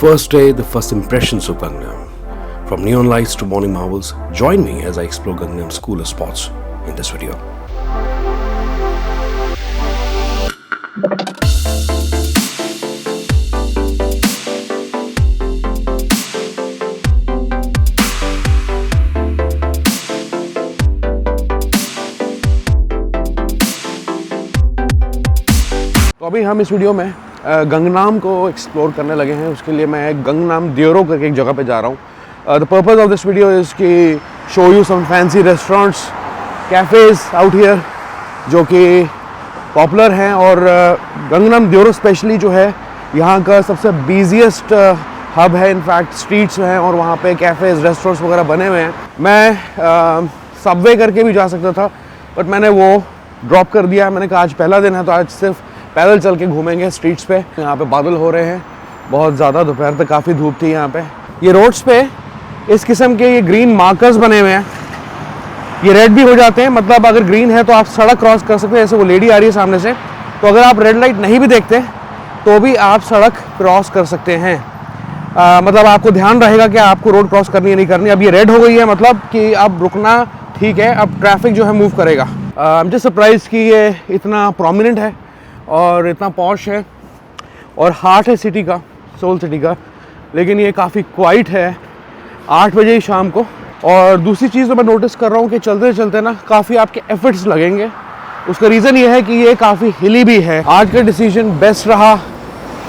first day, the first impressions of Gangnam. From neon lights to morning marvels, join me as I explore Gangnam's coolest spots in this video. तो अभी हम इस video में गंगनाम को explore करने लगे हैं। उसके लिए मैं गंगनाम द्योरो करके एक जगह पे जा रहा हूँ। The purpose of this video is कि show you some fancy restaurants, cafes out here जो कि पॉपुलर हैं। और गंगनाम द्योरो स्पेशली जो है यहाँ का सबसे बिजीएस्ट हब है। इनफैक्ट स्ट्रीट्स हैं और वहाँ पे कैफ़ेज़, रेस्टोरेंट्स वगैरह बने हुए हैं। मैं सबवे करके भी जा सकता था, बट मैंने वो ड्रॉप कर दिया। मैंने कहा आज पहला दिन है तो आज सिर्फ पैदल चल के घूमेंगे स्ट्रीट्स पे। यहाँ पे बादल हो रहे हैं बहुत ज़्यादा, दोपहर तक काफ़ी धूप थी यहाँ पे। ये रोड्स पे इस किस्म के ये ग्रीन मार्कर्स बने हुए हैं, ये रेड भी हो जाते हैं। मतलब अगर ग्रीन है तो आप सड़क क्रॉस कर सकते हैं। जैसे वो लेडी आ रही है सामने से, तो अगर आप रेड लाइट नहीं भी देखते तो भी आप सड़क क्रॉस कर सकते हैं। मतलब आपको ध्यान रहेगा कि आपको रोड क्रॉस करनी है नहीं करनी। अब ये रेड हो गई है, मतलब कि अब रुकना ठीक है, अब ट्रैफिक जो है मूव करेगा। आई एम जस्ट सरप्राइज कि ये इतना प्रोमिनेंट है और इतना पॉश है और हार्ट है सिटी का, सोल सिटी का। लेकिन ये काफ़ी क्वाइट है 8 बजे ही शाम को। और दूसरी चीज़ तो मैं नोटिस कर रहा हूँ कि चलते चलते ना काफ़ी आपके एफर्ट्स लगेंगे। उसका रीज़न ये है कि ये काफ़ी हिली भी है। आज का डिसीजन बेस्ट रहा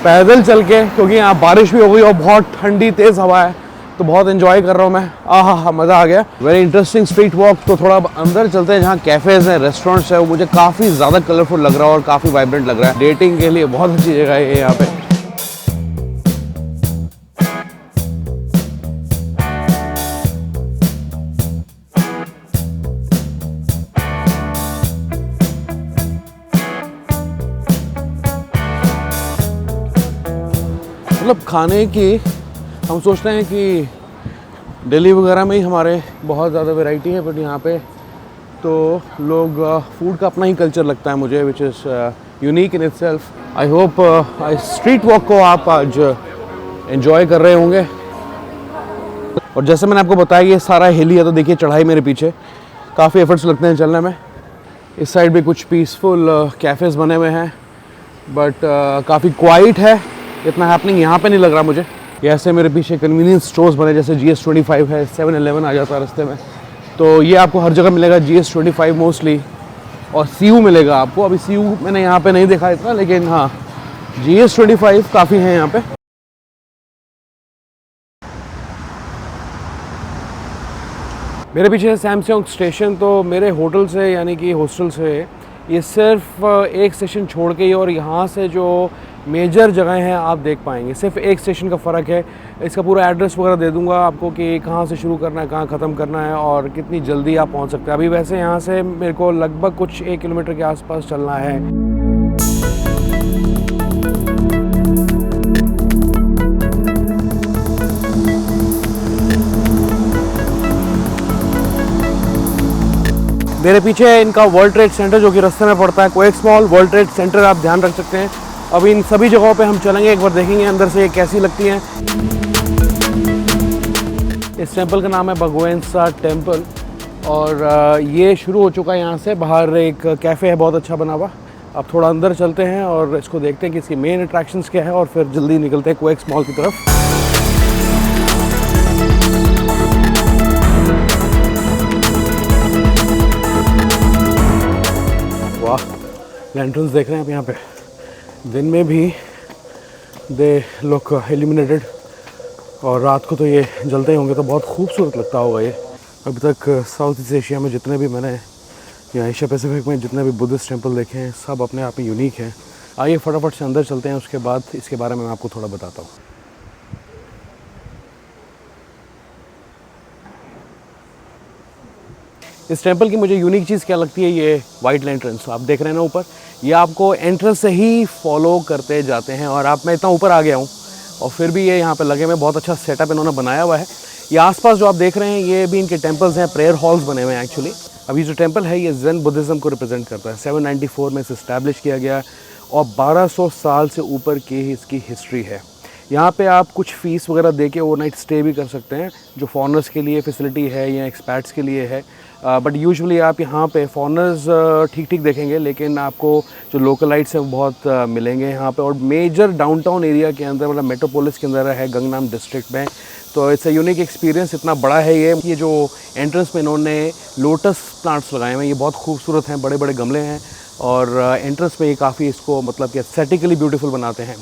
पैदल चल के, क्योंकि यहाँ बारिश भी हो गई और बहुत ठंडी तेज़ हवा है, तो बहुत एंजॉय कर रहा हूँ मैं। आहा मज़ा आ गया। Very interesting street walk. तो थोड़ा अंदर चलते हैं जहाँ कैफ़ेज़ हैं, रेस्टोरेंट्स है। वो मुझे काफ़ी ज़्यादा कलरफुल लग रहा है और काफ़ी वाइब्रेंट लग रहा है। डेटिंग के लिए बहुत अच्छी जगह है यहाँ पे। मतलब खाने की हम सोचते हैं कि दिल्ली वगैरह में ही हमारे बहुत ज़्यादा वैरायटी है, बट यहाँ पे तो लोग फूड का अपना ही कल्चर लगता है मुझे, which is unique in itself. I hope street walk को आप आज एंजॉय कर रहे होंगे। और जैसे मैंने आपको बताया ये सारा हिली है, तो देखिए चढ़ाई मेरे पीछे, काफ़ी एफर्ट्स लगते हैं चलने में। इस साइड भी कुछ पीसफुल कैफ़ेज़ बने हुए हैं, बट काफ़ी क्वाइट है। इतना हैपनिंग यहाँ पे नहीं लग रहा मुझे। ये ऐसे मेरे पीछे कन्वीनियंस स्टोर्स बने, जैसे GS25 है, 7-Eleven आ जाता है रास्ते में। तो ये आपको हर जगह मिलेगा, GS25 मोस्टली, और CU मिलेगा आपको। अभी CU मैंने यहाँ पे नहीं देखा इतना, लेकिन हाँ GS25 काफ़ी है यहाँ पे। मेरे पीछे है सैमसंग स्टेशन। तो मेरे होटल से यानी कि हॉस्टल से ये सिर्फ एक स्टेशन छोड़ के ही, और यहाँ से जो मेजर जगह हैं आप देख पाएंगे, सिर्फ एक स्टेशन का फ़र्क है। इसका पूरा एड्रेस वगैरह दे दूंगा आपको कि कहाँ से शुरू करना है, कहाँ ख़त्म करना है और कितनी जल्दी आप पहुँच सकते हैं। अभी वैसे यहाँ से मेरे को लगभग कुछ 1 किलोमीटर के आसपास चलना है। मेरे पीछे है इनका वर्ल्ड ट्रेड सेंटर, जो कि रास्ते में पड़ता है। Quakes mall, world trade centre आप ध्यान रख सकते हैं। अब इन सभी जगहों पे हम चलेंगे, एक बार देखेंगे अंदर से ये कैसी लगती हैं। इस टेंपल का नाम है भगवंसा टेंपल, और ये शुरू हो चुका है यहाँ से। बाहर एक कैफ़े है बहुत अच्छा बना हुआ। अब थोड़ा अंदर चलते हैं और इसको देखते हैं कि इसकी मेन अट्रैक्शंस क्या है, और फिर जल्दी निकलते हैं क्वेक्स मॉल की तरफ। लैंटर्न्स देख रहे हैं आप यहाँ पे, दिन में भी दे लुक इल्यूमिनेटेड, और रात को तो ये जलते ही होंगे, तो बहुत खूबसूरत लगता होगा ये। अभी तक साउथ ईस्ट एशिया में जितने भी मैंने, या एशिया पैसिफिक में जितने भी बुद्धिस्ट टेंपल देखे हैं, सब अपने आप में यूनिक हैं। आइए फटाफट से अंदर चलते हैं, उसके बाद इसके बारे में मैं आपको थोड़ा बताता हूँ। इस टेंपल की मुझे यूनिक चीज़ क्या लगती है, ये वाइट लैंटर्न्स आप देख रहे हैं ना ऊपर, ये आपको एंट्रेंस से ही फॉलो करते जाते हैं। और आप, मैं इतना ऊपर आ गया हूँ और फिर भी ये यहाँ पे लगे हुए, बहुत अच्छा सेटअप इन्होंने बनाया हुआ है। ये आसपास जो आप देख रहे हैं ये भी इनके टेंपल्स हैं, प्रेयर हॉल्स बने हुए हैं एक्चुअली। अभी जो टेंपल है ये ज़ेन बुद्धिज़्म को रिप्रेजेंट करता है। 794 में इसे इस्टेब्लिश किया गया और 1200 साल से ऊपर की इसकी हिस्ट्री है। यहाँ पे आप कुछ फ़ीस वगैरह दे के ओवरनाइट स्टे भी कर सकते हैं, जो फॉरनर्स के लिए फैसिलिटी है या एक्सपैट्स के लिए है। बट यूजुअली आप यहाँ पे फॉरनर्स ठीक ठीक देखेंगे, लेकिन आपको जो लोकलाइट्स हैं वो बहुत मिलेंगे यहाँ पे। और मेजर डाउनटाउन एरिया के अंदर, मतलब मेट्रोपोलिस के अंदर है गंगनाम डिस्ट्रिक्ट में। तो इट्स अ यूनिक एक्सपीरियंस, इतना बड़ा है ये जो एंट्रेंस में इन्होंने लोटस प्लांट्स लगाए हुए हैं, ये बहुत खूबसूरत हैं, बड़े बड़े गमले हैं। और एंट्रेंस में ये काफ़ी इसको मतलब कि एस्थेटिकली ब्यूटीफुल बनाते हैं।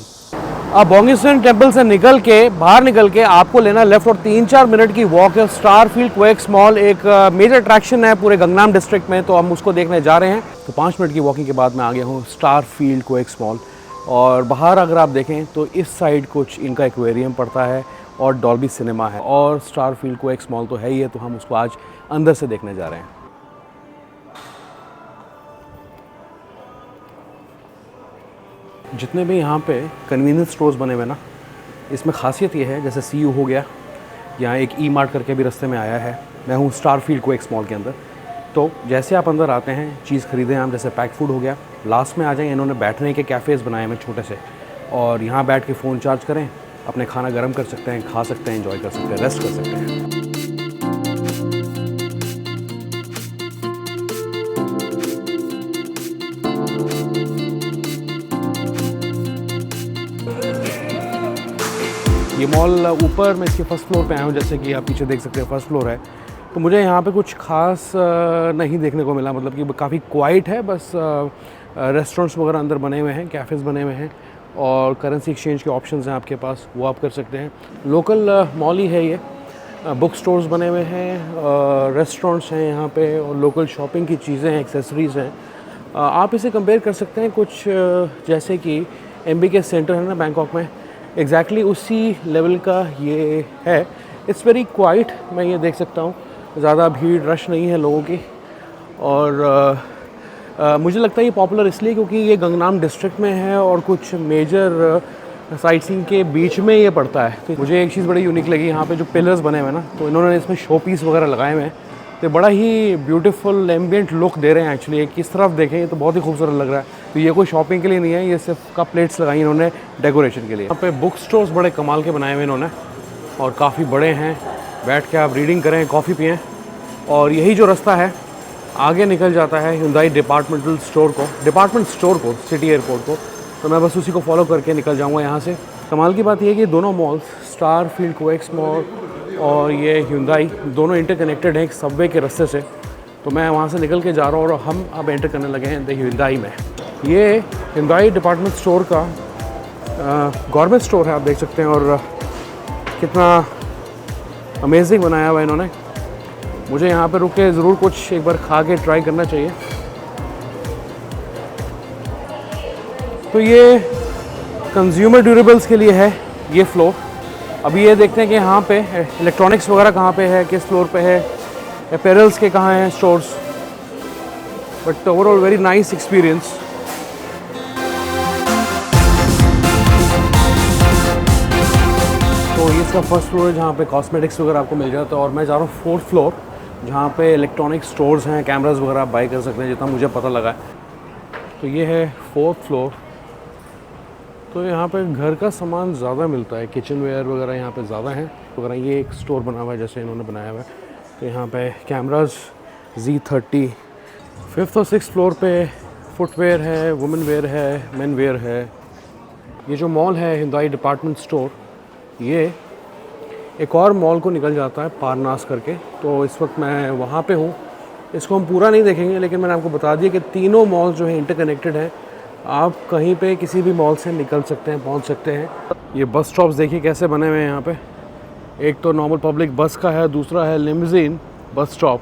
अब बोंगिसन टेम्पल से बाहर निकल के आपको लेना लेफ्ट, और 3-4 मिनट की वॉक है। स्टारफील्ड क्वेक्स मॉल एक मेजर अट्रैक्शन है पूरे गंगनाम डिस्ट्रिक्ट में, तो हम उसको देखने जा रहे हैं। तो 5 मिनट की वॉकिंग के बाद मैं आ गया हूँ स्टारफील्ड क्वेक्स मॉल। और बाहर अगर आप देखें तो इस साइड कुछ इनका एक्वेरियम पड़ता है और डॉल्बी सिनेमा है, और स्टारफील्ड क्वेक्स मॉल तो है ही है, तो हम उसको आज अंदर से देखने जा रहे हैं। जितने भी यहाँ पे कन्वीनियंस स्टोर्स बने हुए ना, इसमें खासियत ये है, जैसे CU हो गया, यहाँ एक E-मार्ट करके भी रास्ते में आया है। मैं हूँ स्टारफील्ड क्वेक्स मॉल के अंदर। तो जैसे आप अंदर आते हैं, चीज़ ख़रीदें आप, जैसे पैक फूड हो गया, लास्ट में आ जाएं, इन्होंने बैठने के कैफ़ेज़ बनाए हैं छोटे से, और यहाँ बैठ के फ़ोन चार्ज करें, अपने खाना गर्म कर सकते हैं, खा सकते हैं, एंजॉय कर सकते हैं, रेस्ट कर सकते हैं। ये मॉल ऊपर मैं इसके फर्स्ट फ्लोर पे आया हूँ, जैसे कि आप पीछे देख सकते हैं फर्स्ट फ्लोर है। तो मुझे यहाँ पे कुछ खास नहीं देखने को मिला, मतलब कि काफ़ी क्वाइट है, बस रेस्टोरेंट्स वगैरह अंदर बने हुए हैं, कैफ़ेज़ बने हुए हैं, और करेंसी एक्सचेंज के ऑप्शंस हैं आपके पास, वो आप कर सकते हैं। लोकल मॉल ही है ये, बुक स्टोर्स बने हुए हैं, रेस्टोरेंट्स हैं यहाँ पे, और लोकल शॉपिंग की चीज़ें हैं, एक्सेसरीज़ हैं। आप इसे कंपेयर कर सकते हैं कुछ जैसे कि MBK सेंटर है ना बैंकॉक में, एग्जैक्टली उसी लेवल का ये है। इट्स वेरी क्वाइट, मैं ये देख सकता हूँ, ज़्यादा भीड़ रश नहीं है लोगों की। और मुझे लगता है ये पॉपुलर इसलिए क्योंकि ये गंगनाम डिस्ट्रिक्ट में है और कुछ मेजर साइट सीइंग के बीच में ये पड़ता है। तो मुझे एक चीज़ बड़ी यूनिक लगी, यहाँ पे जो पिलर्स बने हुए हैं ना, तो इन्होंने इसमें शो पीस वगैरह लगाए हुए हैं, तो बड़ा ही ब्यूटीफुल एम्बिएंट लुक दे रहे हैं। एक्चुअली किस तरफ देखें ये तो बहुत ही खूबसूरत लग रहा है। तो ये कोई शॉपिंग के लिए नहीं है, ये सिर्फ कप प्लेट्स लगाई इन्होंने डेकोरेशन के लिए। यहाँ पे बुक स्टोर्स बड़े कमाल के बनाए हुए इन्होंने, और काफ़ी बड़े हैं, बैठ के आप रीडिंग करें, कॉफ़ी पिएँ। और यही जो रास्ता है आगे निकल जाता है Hyundai डिपार्टमेंट स्टोर को, सिटी एयरपोर्ट को। तो मैं बस उसी को फॉलो करके निकल जाऊँगा यहाँ से। कमाल की बात यह है कि दोनों मॉल्स, स्टारफील्ड क्वेक्स मॉल और ये Hyundai, दोनों इंटरकनेक्टेड हैं एक सबवे के रास्ते से। तो मैं वहाँ से निकल के जा रहा हूँ और हम अब एंटर करने लगे हैं द Hyundai में। ये Hyundai डिपार्टमेंट स्टोर का गवर्नमेंट स्टोर है, आप देख सकते हैं, और कितना अमेजिंग बनाया हुआ है इन्होंने। मुझे यहाँ पे रुक के ज़रूर कुछ एक बार खा के ट्राई करना चाहिए। तो ये कंज्यूमर ड्यूरेबल्स के लिए है ये फ्लोर। अभी ये देखते हैं कि यहाँ पे इलेक्ट्रॉनिक्स वगैरह कहाँ पे है, किस फ्लोर पे है, अपैरल्स के कहाँ हैं stores. But overall very nice experience. तो ये इसका फर्स्ट फ्लोर है जहाँ पे कॉस्मेटिक्स वगैरह आपको मिल जाता है, और मैं जा रहा हूँ 4th फ्लोर जहाँ पे इलेक्ट्रॉनिक स्टोर्स हैं, कैमरास वगैरह आप बाई कर सकते हैं, जितना मुझे पता लगा है। तो ये है 4th फ्लोर। तो यहाँ पे घर का सामान ज़्यादा मिलता है, किचन वेयर वगैरह यहाँ पे ज़्यादा हैं वगैरह। ये एक स्टोर बना हुआ है जैसे इन्होंने बनाया हुआ है। तो यहाँ पे कैमरास Z30। 5th और 6th फ्लोर पे फुटवेयर है, वुमेन वेयर है, मेन वेयर है। ये जो मॉल है Hyundai डिपार्टमेंट स्टोर, ये एक और मॉल को निकल जाता है पारनास करके। तो इस वक्त मैं वहाँ पे हूँ। इसको हम पूरा नहीं देखेंगे, लेकिन मैंने आपको बता दिया कि तीनों मॉल जो हैं इंटरकनेक्टेड हैं। आप कहीं पे किसी भी मॉल से निकल सकते हैं, पहुँच सकते हैं। ये बस स्टॉप्स देखिए कैसे बने हुए हैं यहाँ पे। एक तो नॉर्मल पब्लिक बस का है, दूसरा है लिम्यूजिन बस स्टॉप।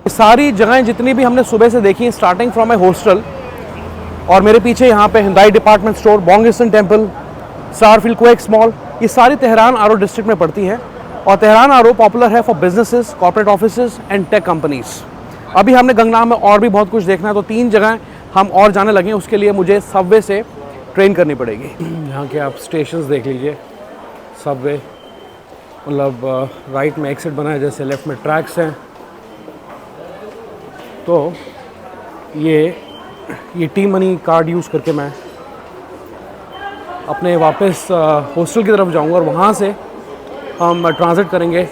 सारी जगहें जितनी भी हमने सुबह से देखी, स्टार्टिंग फ्रॉम माई हॉस्टल और मेरे पीछे यहाँ पे Hyundai department store, Bongeunsa temple, Starfield COEX mall, ये सारी तेहरान आरो डिस्ट्रिक्ट में पड़ती हैं। और तेहरान आरो पॉपुलर है for businesses, corporate offices and tech companies. अभी हमने गंगनाम में और भी बहुत कुछ देखना है, तो 3 जगह हम और जाने लगे। उसके लिए मुझे सबवे से ट्रेन करनी पड़ेगी। यहाँ के आप स्टेशंस देख लीजिए। सबवे मतलब राइट में एक्सिट बना है, जैसे लेफ्ट में ट्रैक्स हैं। तो ये T मनी कार्ड यूज़ करके मैं अपने वापस हॉस्टल की तरफ जाऊंगा और वहाँ से हम ट्रांजिट करेंगे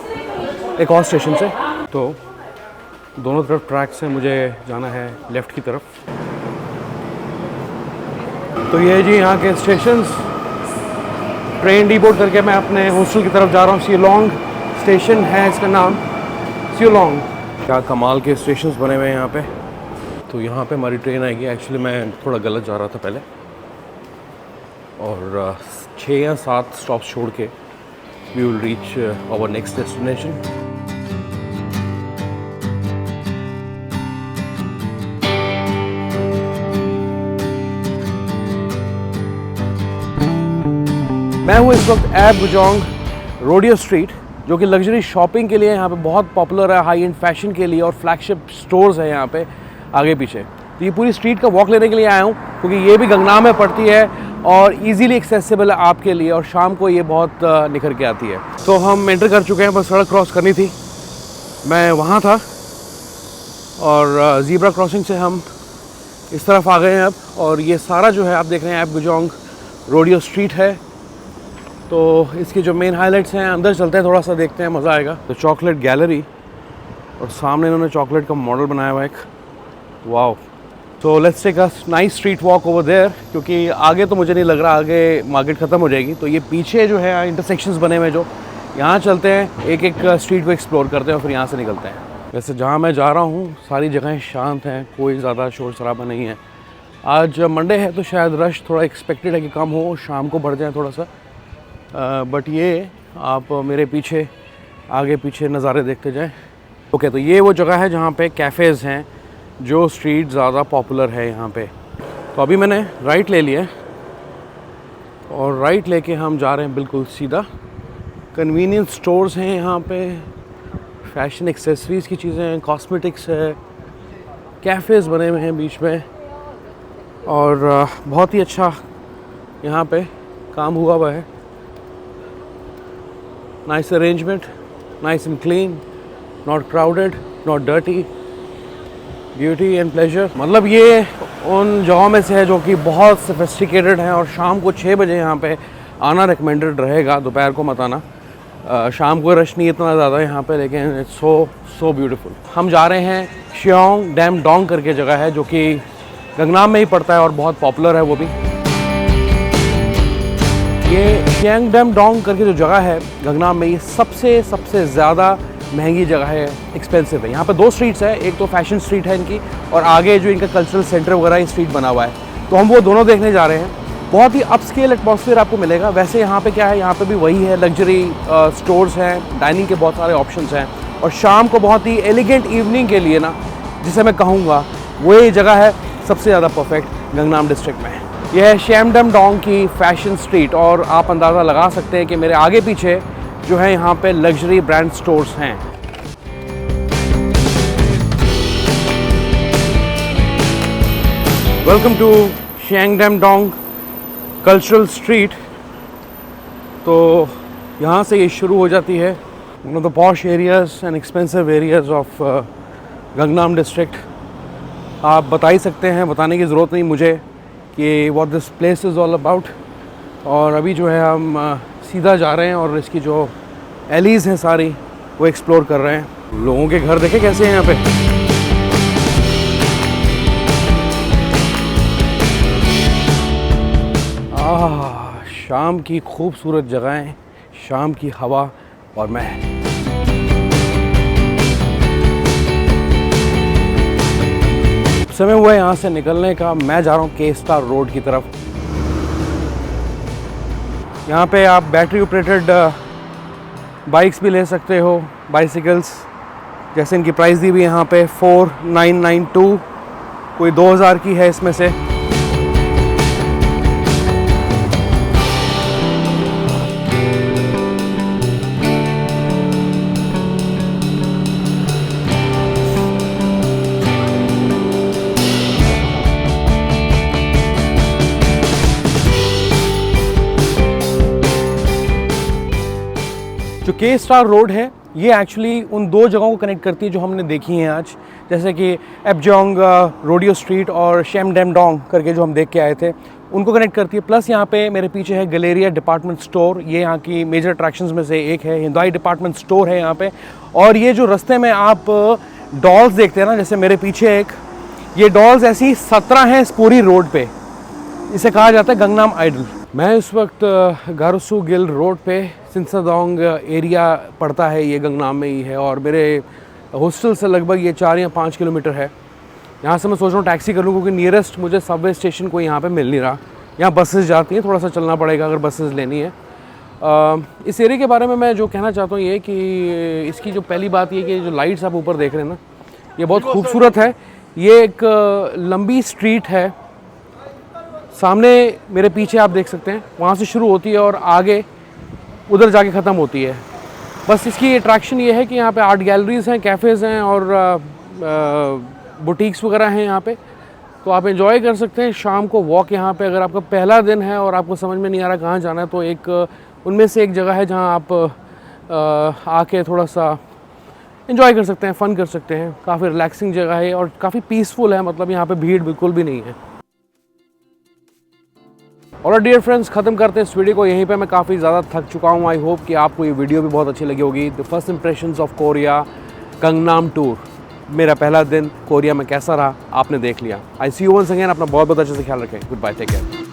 एक और स्टेशन से। तो दोनों तरफ ट्रैक से मुझे जाना है लेफ़्ट की तरफ। तो ये जी यहाँ के स्टेशंस, ट्रेन डिपोर्ट करके मैं अपने हॉस्टल की तरफ जा रहा हूँ। शिलोंग स्टेशन है इसका नाम, शिलोंग। क्या कमाल के स्टेशंस बने हुए हैं यहाँ पे। तो यहाँ पे हमारी ट्रेन आएगी। एक्चुअली मैं थोड़ा गलत जा रहा था पहले, और 6 या 7 स्टॉप्स छोड़ के we will reach our next destination. मैं हूँ इस वक्त ऐप गुजोंग रोडियो स्ट्रीट, जो कि लग्जरी शॉपिंग के लिए यहाँ पे बहुत पॉपुलर है, हाई एंड फैशन के लिए, और फ्लैगशिप स्टोर्स है यहाँ पे आगे पीछे। तो ये पूरी स्ट्रीट का वॉक लेने के लिए आया हूँ, क्योंकि ये भी गंगनाम में पड़ती है और इजीली एक्सेसिबल है आपके लिए, और शाम को ये बहुत निखर के आती है। तो हम एंटर कर चुके हैं, बस सड़क क्रॉस करनी थी। मैं वहाँ था और ज़ीब्रा क्रॉसिंग से हम इस तरफ आ गए हैं अब, और ये सारा जो है आप देख रहे हैं ऐप गुजोंग रोडियो स्ट्रीट है। तो इसकी जो मेन हाइलाइट्स हैं, अंदर चलते हैं, थोड़ा सा देखते हैं, मज़ा आएगा। तो चॉकलेट गैलरी, और सामने इन्होंने चॉकलेट का मॉडल बनाया हुआ है एक, वाओ। तो let's take a nice street walk over there, क्योंकि आगे तो मुझे नहीं लग रहा आगे मार्केट ख़त्म हो जाएगी। तो ये पीछे जो है इंटरसेक्शंस बने हुए, जो यहाँ चलते हैं, एक एक स्ट्रीट को एक्सप्लोर करते हैं और फिर यहाँ से निकलते हैं। वैसे जहाँ मैं जा रहा हूँ सारी जगहें शांत हैं, कोई ज़्यादा शोर शराबा नहीं है। आज मंडे है तो शायद रश थोड़ा एक्सपेक्टेड है कि कम हो, शाम को बढ़ जाए थोड़ा सा। बट ये आप मेरे पीछे आगे पीछे नज़ारे देखते जाएं। ओके, तो ये वो जगह है जहाँ पे कैफ़ेज़ हैं, जो स्ट्रीट ज़्यादा पॉपुलर है यहाँ पे। तो अभी मैंने राइट ले लिया, और राइट लेके हम जा रहे हैं बिल्कुल सीधा। कन्वीनियंस स्टोर्स हैं यहाँ पे, फैशन एक्सेसरीज़ की चीज़ें हैं, कॉस्मेटिक्स है, कैफ़ेज़ बने हुए हैं बीच में, और बहुत ही अच्छा यहाँ पे काम हुआ हुआ है। Nice arrangement, nice and clean, not crowded, not dirty, beauty and pleasure। मतलब ये उन जगहों में से है जो कि बहुत sophisticated हैं, और शाम को 6 बजे यहाँ पे आना रिकमेंडेड रहेगा, दोपहर को मत आना। शाम को रश नहीं इतना ज़्यादा यहाँ पे, लेकिन इट्स सो ब्यूटीफुल। हम जा रहे हैं शियोंग डैम डोंग करके जगह है, जो कि गंगनाम में ही पड़ता है और बहुत पॉपुलर है वो भी। ये शियोंग डैम डोंग करके जो जगह है गंगनाम में, ये सबसे ज़्यादा महंगी जगह है, एक्सपेंसिव है। यहाँ पे 2 स्ट्रीट्स है, एक तो फैशन स्ट्रीट है इनकी, और आगे जो इनका कल्चरल सेंटर वगैरह स्ट्रीट बना हुआ है। तो हम वो दोनों देखने जा रहे हैं। बहुत ही अपस्केल एटमॉस्फेयर आपको मिलेगा। वैसे यहाँ पे क्या है, यहाँ पे भी वही है, लग्जरी स्टोर्स हैं, डाइनिंग के बहुत सारे ऑप्शंस हैं, और शाम को बहुत ही एलिगेंट इवनिंग के लिए ना, जिसे मैं कहूँगा वो ये जगह है सबसे ज़्यादा परफेक्ट गंगनाम डिस्ट्रिक्ट में। यह है शियोंग डैम डोंग की फैशन स्ट्रीट, और आप अंदाज़ा लगा सकते हैं कि मेरे आगे पीछे जो है यहाँ पे लग्जरी ब्रांड स्टोर्स हैं। Welcome to Cheongdam dong cultural street. तो यहाँ से ये शुरू हो जाती है one of the posh areas and expensive areas of Gangnam district. आप बता ही सकते हैं, बताने की ज़रूरत नहीं मुझे कि what this place is all about. और अभी जो है हम सीधा जा रहे हैं, और इसकी जो एलीज़ हैं सारी वो एक्सप्लोर कर रहे हैं। लोगों के घर देखे कैसे हैं यहाँ पे। शाम की खूबसूरत जगहें, शाम की हवा, और मैं समय हुआ है यहाँ से निकलने का। मैं जा रहा हूँ के स्टार रोड की तरफ। यहाँ पे आप बैटरी ऑपरेटेड बाइक्स भी ले सकते हो, बाइसिकल्स, जैसे इनकी प्राइस दी हुई है यहाँ पे 4992, कोई 2000 की है इसमें से। जो के स्टार रोड है, ये एक्चुअली उन 2 जगहों को कनेक्ट करती है जो हमने देखी हैं आज, जैसे कि एपजोंग रोडियो स्ट्रीट और शियोंग डैम डोंग करके जो हम देख के आए थे। उनको कनेक्ट करती है। प्लस यहाँ पे मेरे पीछे है गैलेरिया डिपार्टमेंट स्टोर, ये यहाँ की मेजर अट्रैक्शंस में से एक है। हिंदुआई डिपार्टमेंट स्टोर है यहाँ पे। और ये जो रास्ते में आप डॉल्स देखते हैं ना, जैसे मेरे पीछे एक, ये डॉल्स ऐसी 17 हैं इस पूरी रोड पे। इसे कहा जाता है गंगनाम आइडल। मैं इस वक्त गारुसु गिल रोड पे सिंसादोंग एरिया पड़ता है, ये गंगनाम में ही है और मेरे हॉस्टल से लगभग ये 4 या 5 किलोमीटर है। यहाँ से मैं सोच रहा हूँ टैक्सी कर लूँ क्योंकि नियरेस्ट मुझे सबवे स्टेशन कोई यहाँ पे मिल नहीं रहा। यहाँ बसेस जाती हैं, थोड़ा सा चलना पड़ेगा अगर बसेस लेनी है। इस एरिया के बारे में मैं जो कहना चाहता हूँ ये कि इसकी जो पहली बात ये कि जो लाइट्स आप ऊपर देख रहे हैं ना, ये बहुत खूबसूरत है। ये एक लंबी स्ट्रीट है, सामने मेरे पीछे आप देख सकते हैं, वहाँ से शुरू होती है और आगे उधर जाके ख़त्म होती है। बस इसकी अट्रैक्शन ये है कि यहाँ पे आर्ट गैलरीज़ हैं, कैफ़ेज़ हैं और बुटीक्स वगैरह हैं यहाँ पे, तो आप एंजॉय कर सकते हैं शाम को वॉक यहाँ पे। अगर आपका पहला दिन है और आपको समझ में नहीं आ रहा कहाँ जाना है, तो एक उनमें से एक जगह है जहाँ आप आके थोड़ा सा एंजॉय कर सकते हैं, फ़न कर सकते हैं। काफ़ी रिलैक्सिंग जगह है और काफ़ी पीसफुल है, मतलब यहाँ पे भीड़ बिल्कुल भी नहीं है। और डियर फ्रेंड्स, ख़त्म करते हैं इस वीडियो को यहीं पे। मैं काफ़ी ज़्यादा थक चुका हूँ। आई होप कि आपको ये वीडियो भी बहुत अच्छी लगी होगी। The first impressions of Korea Gangnam tour, मेरा पहला दिन कोरिया में कैसा रहा आपने देख लिया। I see you once again. अपना बहुत बहुत अच्छे से ख्याल रखें। Good bye, take care.